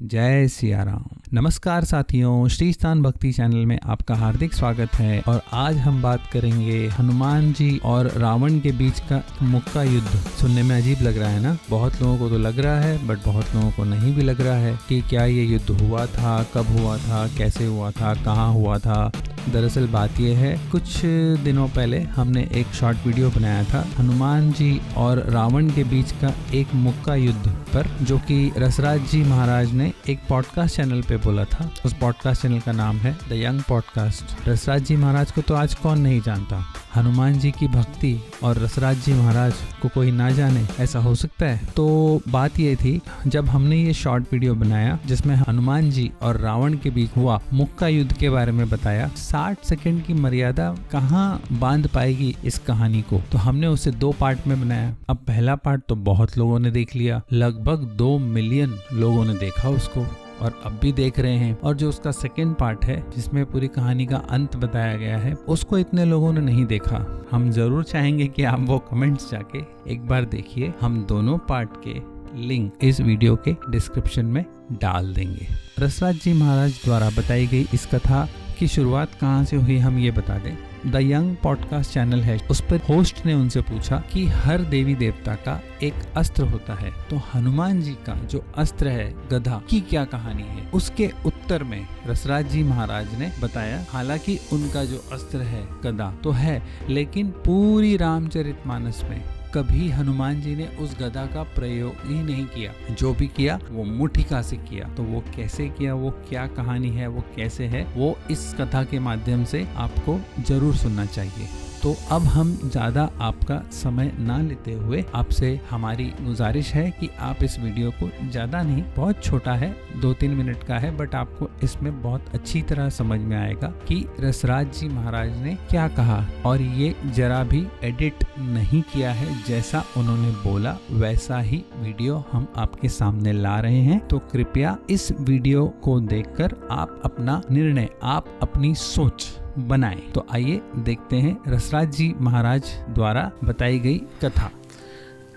जय सिया राम। नमस्कार साथियों, श्री स्थान भक्ति चैनल में आपका हार्दिक स्वागत है। और आज हम बात करेंगे हनुमान जी और रावण के बीच का मुक्का युद्ध। सुनने में अजीब लग रहा है ना? बहुत लोगों को तो लग रहा है, बट बहुत लोगों को नहीं भी लग रहा है कि क्या ये युद्ध हुआ था, कब हुआ था, कैसे हुआ था, कहाँ हुआ था। दरअसल बात यह है, कुछ दिनों पहले हमने एक शॉर्ट वीडियो बनाया था हनुमान जी और रावण के बीच का एक मुक्का युद्ध पर, जो कि रसराज जी महाराज ने एक पॉडकास्ट चैनल पे बोला था। उस पॉडकास्ट चैनल का नाम है द यंग पॉडकास्ट। रसराज जी महाराज को तो आज कौन नहीं जानता। हनुमान जी की भक्ति और रसराज जी महाराज को कोई ना जाने, ऐसा हो सकता है? तो बात ये थी, जब हमने ये शॉर्ट वीडियो बनाया जिसमें हनुमान जी और रावण के बीच हुआ मुक्का युद्ध के बारे में बताया, 60 सेकंड की मर्यादा कहाँ बांध पाएगी इस कहानी को। तो हमने उसे 2 पार्ट में बनाया। अब पहला पार्ट तो बहुत लोगों ने देख लिया, लगभग 2 मिलियन लोगों ने देखा उसको और अब भी देख रहे हैं। और जो उसका सेकेंड पार्ट है जिसमें पूरी कहानी का अंत बताया गया है, उसको इतने लोगों ने नहीं देखा। हम जरूर चाहेंगे कि आप वो कमेंट्स जाके एक बार देखिए। हम दोनों पार्ट के लिंक इस वीडियो के डिस्क्रिप्शन में डाल देंगे। रसराज जी महाराज द्वारा बताई गई इस कथा की शुरुआत कहाँ से हुई, हम ये बता दें। द यंग पॉडकास्ट चैनल है, उस पर होस्ट ने उनसे पूछा कि हर देवी देवता का एक अस्त्र होता है, तो हनुमान जी का जो अस्त्र है गदा की क्या कहानी है। उसके उत्तर में रसराज जी महाराज ने बताया, हालांकि उनका जो अस्त्र है गदा तो है, लेकिन पूरी रामचरितमानस में कभी हनुमान जी ने उस गदा का प्रयोग ही नहीं किया। जो भी किया वो मुठिका से किया। तो वो कैसे किया, वो क्या कहानी है, वो कैसे है, वो इस कथा के माध्यम से आपको जरूर सुनना चाहिए। तो अब हम ज़्यादा आपका समय ना लेते हुए आपसे हमारी गुजारिश है कि आप इस वीडियो को ज़्यादा नहीं, बहुत छोटा है, 2-3 मिनट का है, बट आपको इसमें बहुत अच्छी तरह समझ में आएगा कि रसराज जी महाराज ने क्या कहा। और ये जरा भी एडिट नहीं किया है, जैसा उन्होंने बोला वैसा ही वीडियो हम आपके सामने ला रहे हैं। तो कृपया इस वीडियो को देखकर आप अपना निर्णय, आप अपनी सोच बनाएं। तो आइए देखते हैं रसराज जी महाराज द्वारा बताई गई कथा।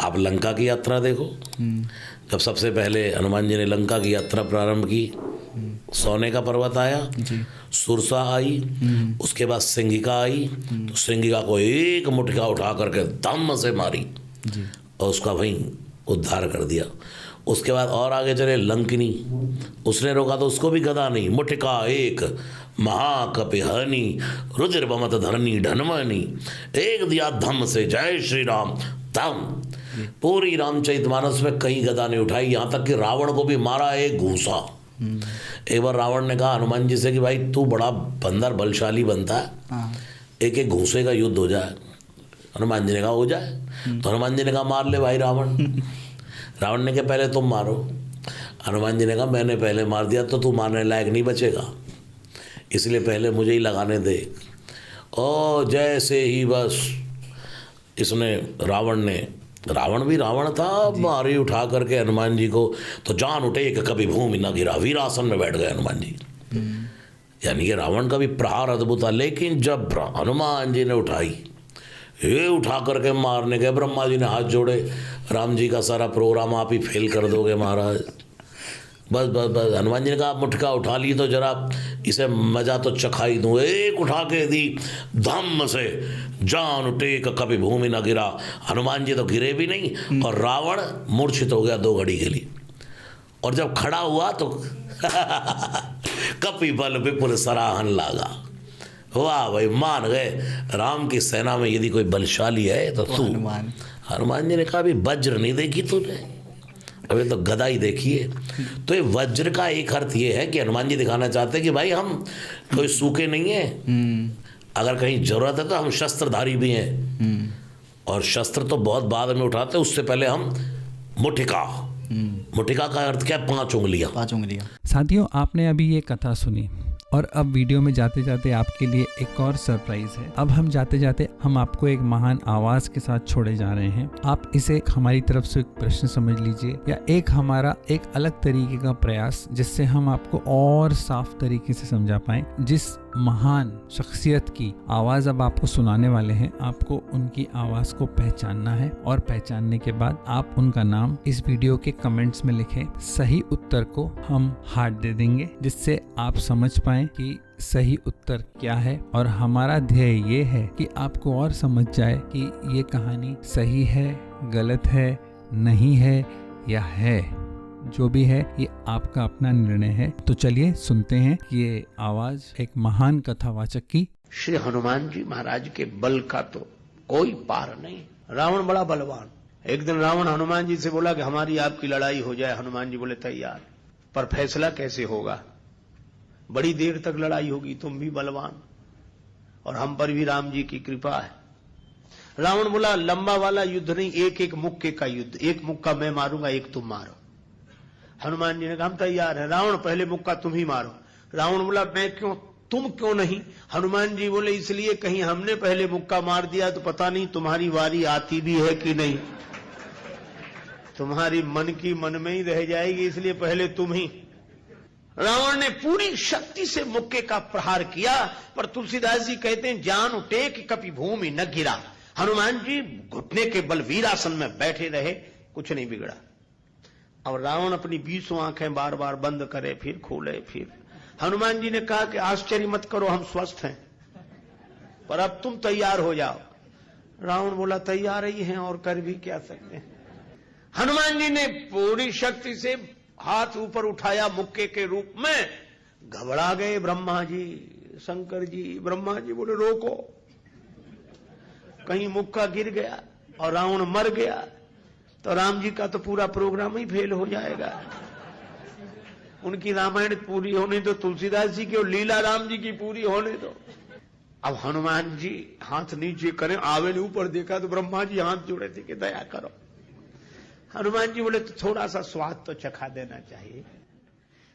आप लंका की यात्रा देखो। जब सबसे पहले हनुमान जी ने लंका की यात्रा प्रारंभ की, सोने का पर्वत आया, सुरसा आई, उसके बाद सिंगिका आई। तो सिंगिका को एक मुठिका उठा करके दम से मारी और उसका वहीं उद्धार कर दिया। उसके बाद और आगे चले लंकिनी, उसने रोका तो उसको भी गदा नहीं, मुठिका एक, महाकपिहनी रुद्र बमत धरनी ढनमनी, एक दिया धम से, जय श्री राम धम। पूरी रामचरितमानस में कहीं गदा नहीं उठाई, यहाँ तक कि रावण को भी मारा एक घूसा। एक बार रावण ने कहा हनुमान जी से कि भाई तू बड़ा बंदर बलशाली बनता है, एक घूसे का युद्ध हो जाए। हनुमान जी ने कहा हो जाए। तो हनुमान जी ने कहा मार ले भाई रावण। रावण ने कहा पहले तुम मारो। हनुमान जी ने कहा मैंने पहले मार दिया तो तू मारने लायक नहीं बचेगा, इसलिए पहले मुझे ही लगाने दे। ओ जैसे ही बस इसने रावण भी रावण था, मारी उठा करके हनुमान जी को, तो जान उठे कि कभी भूमि न गिरा, वीरासन में बैठ गए हनुमान जी। यानी कि रावण का भी प्रहार अद्भुत था। लेकिन जब हनुमान जी ने उठाई, ये उठा करके मारने गए, ब्रह्मा जी ने हाथ जोड़े, राम जी का सारा प्रोग्राम आप ही फेल कर दोगे महाराज। बस बस बस हनुमान जी ने कहा आप मुठिका उठा ली तो जरा इसे मजा तो चखाई दूँ। एक उठा के दी धम्म से, जान उठे कभी भूमि न गिरा। हनुमान जी तो गिरे भी नहीं और रावण मूर्छित हो गया 2 घड़ी के लिए। और जब खड़ा हुआ तो कपि बल विपुल सराहन लागा। वाह भाई, मान गए राम की सेना में यदि कोई बलशाली है तो तू। हनुमान जी ने कहा अभी वज्र नहीं देखी तूने, अभी तो गदा ही देखी है। तो ये वज्र का एक अर्थ ये है कि हनुमान जी दिखाना चाहते हैं कि भाई हम कोई सूखे नहीं है, अगर कहीं जरूरत है तो हम शस्त्रधारी भी हैं। और शस्त्र तो बहुत बाद में उठाते हैं, उससे पहले हम मुठिका का अर्थ क्या है? 5 उंगलियां। साथियों, आपने अभी ये कथा सुनी और अब वीडियो में जाते जाते आपके लिए एक और सरप्राइज है। अब हम जाते जाते हम आपको एक महान आवाज के साथ छोड़े जा रहे हैं। आप इसे हमारी तरफ से एक प्रश्न समझ लीजिए, या एक हमारा एक अलग तरीके का प्रयास, जिससे हम आपको और साफ तरीके से समझा पाएं। जिस महान शख्सियत की आवाज अब आपको सुनाने वाले हैं। आपको उनकी आवाज को पहचानना है और पहचानने के बाद आप उनका नाम इस वीडियो के कमेंट्स में लिखें। सही उत्तर को हम हार्ट दे देंगे, जिससे आप समझ पाएं कि सही उत्तर क्या है। और हमारा ध्येय ये है कि आपको और समझ जाए कि ये कहानी सही है, गलत है, नहीं है या है। जो भी है ये आपका अपना निर्णय है। तो चलिए सुनते हैं ये आवाज एक महान कथावाचक की। श्री हनुमान जी महाराज के बल का तो कोई पार नहीं। रावण बड़ा बलवान। एक दिन रावण हनुमान जी से बोला कि हमारी आपकी लड़ाई हो जाए। हनुमान जी बोले तैयार, पर फैसला कैसे होगा? बड़ी देर तक लड़ाई होगी, तुम भी बलवान और हम पर भी राम जी की कृपा है। रावण बोला लंबा वाला युद्ध नहीं, एक एक मुक्के का युद्ध। एक मुक्का मैं मारूंगा, एक तुम मारो। हनुमान जी ने कहा हम तैयार है। रावण पहले मुक्का तुम ही मारो। रावण बोला मैं क्यों, तुम क्यों नहीं? हनुमान जी बोले इसलिए कहीं हमने पहले मुक्का मार दिया तो पता नहीं तुम्हारी वारी आती भी है कि नहीं, तुम्हारी मन की मन में ही रह जाएगी, इसलिए पहले तुम ही। रावण ने पूरी शक्ति से मुक्के का प्रहार किया, पर तुलसीदास जी कहते हैं जान उठे कि कभी भूमि न गिरा। हनुमान जी घुटने के बल वीरासन में बैठे रहे, कुछ नहीं बिगड़ा। और रावण अपनी 20 आंखें बार बार बंद करे, फिर खोले, फिर। हनुमान जी ने कहा कि आश्चर्य मत करो, हम स्वस्थ हैं, पर अब तुम तैयार हो जाओ। रावण बोला तैयार ही हैं और कर भी क्या सकते हैं। हनुमान जी ने पूरी शक्ति से हाथ ऊपर उठाया मुक्के के रूप में। घबरा गए ब्रह्मा जी, शंकर जी। ब्रह्मा जी बोले रोको, कहीं मुक्का गिर गया और रावण मर गया तो राम जी का तो पूरा प्रोग्राम ही फेल हो जाएगा। उनकी रामायण पूरी होने दो, तुलसीदास जी की और लीला राम जी की पूरी होने दो। अब हनुमान जी हाथ नीचे करें, आवे ने ऊपर देखा तो ब्रह्मा जी हाथ जोड़े थे कि दया करो। हनुमान जी बोले तो थोड़ा सा स्वाद तो चखा देना चाहिए।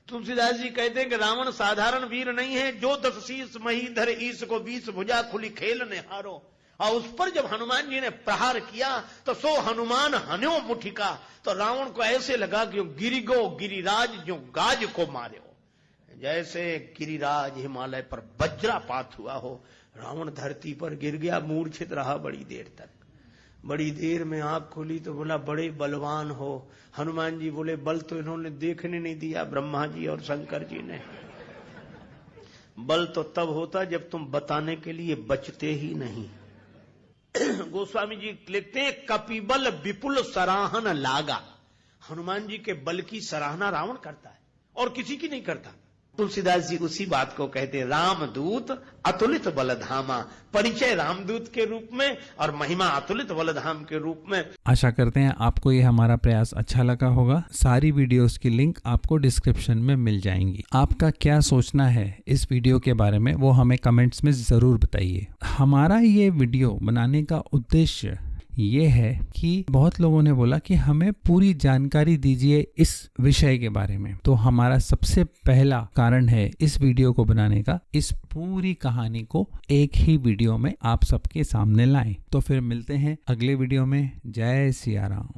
तुलसीदास जी कहते हैं कि रावण साधारण वीर नहीं है, जो 10 शीस मही धर ईस को 20 भुजा खुली खेल ने हारो। और उस पर जब हनुमान जी ने प्रहार किया तो सो हनुमान हन्यो मुठिका, तो रावण को ऐसे लगा कि गिरिगो गिरिराज जो गाज को मारे हो, जैसे गिरिराज हिमालय पर वज्रापात हुआ हो। रावण धरती पर गिर गया, मूर्छित रहा बड़ी देर तक। बड़ी देर में आंख खोली तो बोला बड़े बलवान हो। हनुमान जी बोले बल तो इन्होंने देखने नहीं दिया, ब्रह्मा जी और शंकर जी ने। बल तो तब होता जब तुम बताने के लिए बचते ही नहीं। गोस्वामी जी लिखते हैं कपिबल विपुल सराहन लागा। हनुमान जी के बल की सराहना रावण करता है और किसी की नहीं करता। तुलसीदास जी उसी बात को कहते हैं रामदूत अतुलित बलधामा। परिचय रामदूत के रूप में और महिमा अतुलित बलधाम के रूप में। आशा करते हैं आपको ये हमारा प्रयास अच्छा लगा होगा। सारी वीडियोस की लिंक आपको डिस्क्रिप्शन में मिल जाएंगी। आपका क्या सोचना है इस वीडियो के बारे में वो हमें कमेंट्स में जरूर बताइए। हमारा ये वीडियो बनाने का उद्देश्य ये है कि बहुत लोगों ने बोला कि हमें पूरी जानकारी दीजिए इस विषय के बारे में। तो हमारा सबसे पहला कारण है इस वीडियो को बनाने का, इस पूरी कहानी को एक ही वीडियो में आप सबके सामने लाएं। तो फिर मिलते हैं अगले वीडियो में। जय सिया राम।